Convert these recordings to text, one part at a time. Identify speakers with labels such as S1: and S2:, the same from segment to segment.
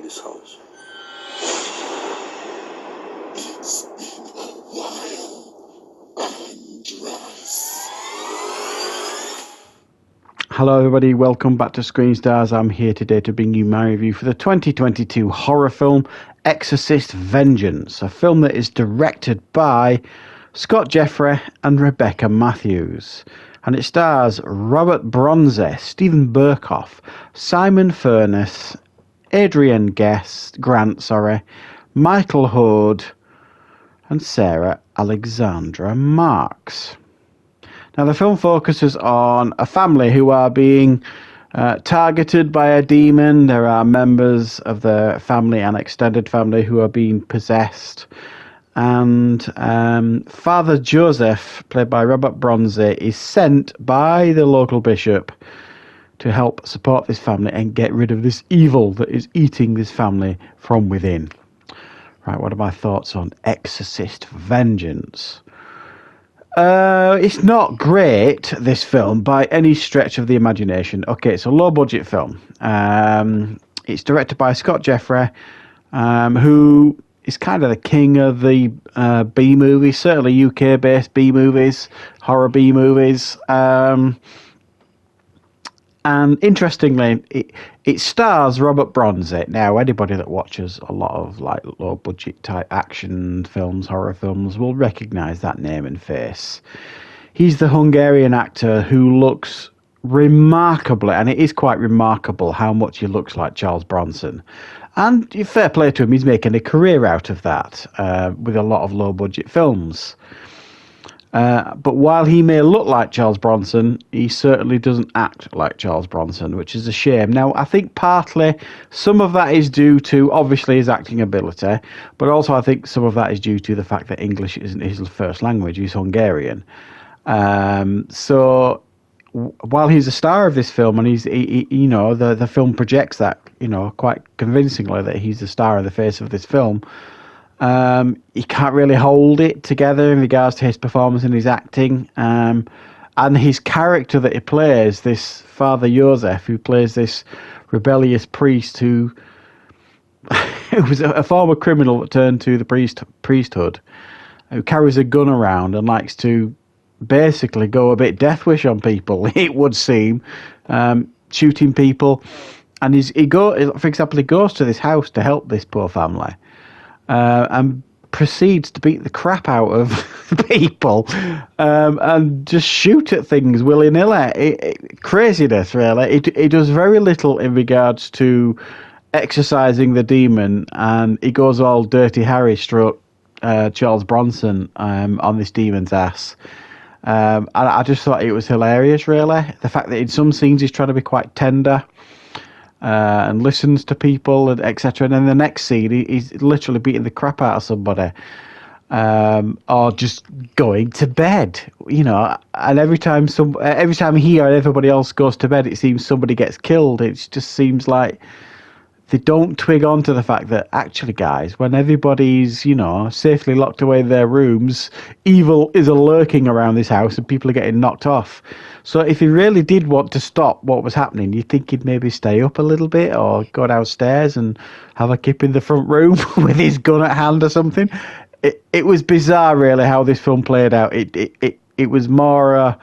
S1: this house.
S2: It's been a while, Andras.
S3: Hello everybody, welcome back to Screenstars. I'm here today to bring you my review for the 2022 horror film Exorcist Vengeance, a film that is directed by Scott Jeffrey and Rebecca Matthews. And it stars Robert Bronze, Stephen Burkoff, Simon Furness, Adrian Grant, Michael Hoad, and Sarah Alexandra Marks. Now, the film focuses on a family who are being targeted by a demon. There are members of the family and extended family who are being possessed. And Father Joseph, played by Robert Bronze, is sent by the local bishop to help support this family and get rid of this evil that is eating this family from within. Right, what are my thoughts on Exorcist Vengeance? It's not great, this film, by any stretch of the imagination. Okay, it's a low-budget film. It's directed by Scott Jeffrey, who is kind of the king of the B-movies, certainly UK-based B-movies, horror B-movies. And interestingly, it stars Robert Bronze. Now, anybody that watches a lot of like low-budget type action films, horror films, will recognise that name and face. He's the Hungarian actor who looks remarkably, and it is quite remarkable how much he looks like Charles Bronson. And fair play to him, he's making a career out of that with a lot of low-budget films. But while he may look like Charles Bronson, he certainly doesn't act like Charles Bronson, which is a shame. Now, I think partly some of that is due to, obviously, his acting ability, but also I think some of that is due to the fact that English isn't his first language. He's Hungarian. So while he's a star of this film, and the film projects that, quite convincingly that he's the star of the face of this film, he can't really hold it together in regards to his performance and his acting, and his character that he plays, this Father Joseph, who plays this rebellious priest who was a former criminal that turned to the priesthood, who carries a gun around and likes to basically go a bit Death Wish on people, it would seem, shooting people. And he goes to this house to help this poor family. And proceeds to beat the crap out of people and just shoot at things willy-nilly. Craziness, really. It does very little in regards to exorcising the demon, and he goes all Dirty Harry stroke Charles Bronson on this demon's ass. And I just thought it was hilarious, really. The fact that in some scenes he's trying to be quite tender, and listens to people, and etc. And then the next scene, he's literally beating the crap out of somebody, or just going to bed. And every time he or everybody else goes to bed, it seems somebody gets killed. It just seems like they don't twig on to the fact that actually, guys, when everybody's safely locked away in their rooms, evil is lurking around this house, and people are getting knocked off. So if he really did want to stop what was happening, you'd think he'd maybe stay up a little bit or go downstairs and have a kip in the front room with his gun at hand or something. It was bizarre, really, how this film played out. It was more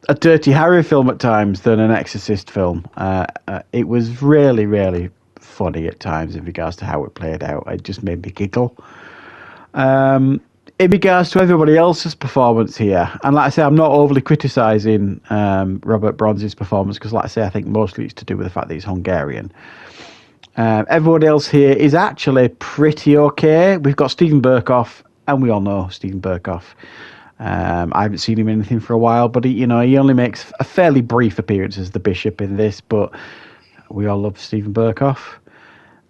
S3: a Dirty Harry film at times than an Exorcist film. It was really, really funny at times in regards to how it played out. It just made me giggle. In regards to everybody else's performance here, and like I say, I'm not overly criticising Robert Bronze's performance, because like I say, I think mostly it's to do with the fact that he's Hungarian. Everybody else here is actually pretty okay. We've got Stephen Burkoff, and we all know Stephen Burkoff. I haven't seen him in anything for a while, but he only makes a fairly brief appearance as the bishop in this, but we all love Stephen Burkoff.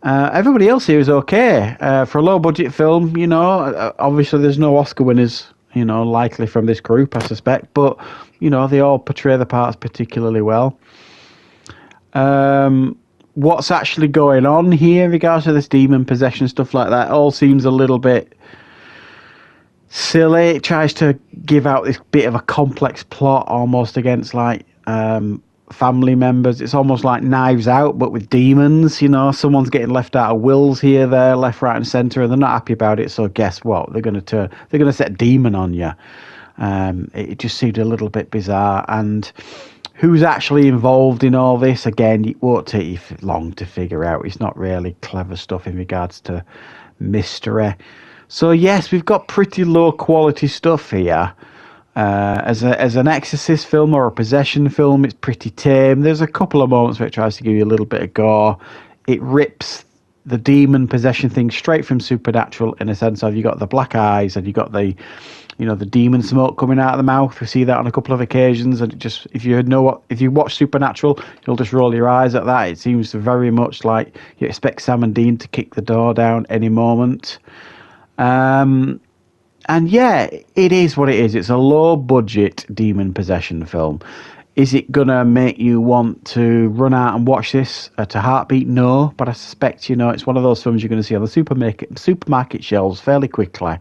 S3: Everybody else here is okay. For a low-budget film, obviously there's no Oscar winners, likely from this group, I suspect, but, they all portray the parts particularly well. What's actually going on here in regards to this demon possession, stuff like that, all seems a little bit silly. It tries to give out this bit of a complex plot almost against, like, family members. It's almost like Knives Out, but with demons. You know, someone's getting left out of wills here, there, left, right, and centre, and they're not happy about it. So guess what? They're going to set a demon on you. It just seemed a little bit bizarre. And who's actually involved in all this? Again, it won't take you long to figure out. It's not really clever stuff in regards to mystery. So yes, we've got pretty low quality stuff here. As an Exorcist film or a possession film, it's pretty tame. There's a couple of moments where it tries to give you a little bit of gore. It rips the demon possession thing straight from Supernatural, in a sense of you got the black eyes and you got the demon smoke coming out of the mouth. We see that on a couple of occasions, and it just, if you watch Supernatural, you'll just roll your eyes at that. It seems very much like you expect Sam and Dean to kick the door down any moment. And yeah, it is what it is. It's a low-budget demon possession film. Is it going to make you want to run out and watch this at a heartbeat? No, but I suspect, it's one of those films you're going to see on the supermarket shelves fairly quickly,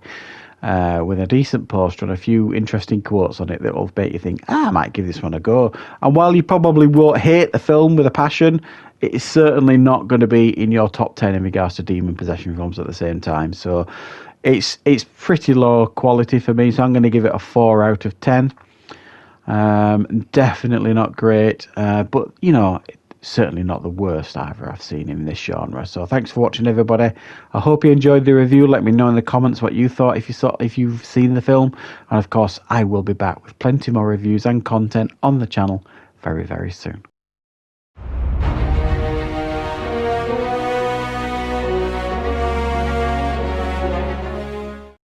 S3: with a decent poster and a few interesting quotes on it that will make you think, I might give this one a go. And while you probably won't hate the film with a passion, it is certainly not going to be in your top 10 in regards to demon possession films at the same time. So it's pretty low quality for me, so I'm going to give it a 4 out of 10. Definitely not great, but certainly not the worst either I've seen in this genre. So thanks for watching, everybody. I hope you enjoyed the review. Let me know in the comments what you thought if you've seen the film, and of course I will be back with plenty more reviews and content on the channel very, very soon.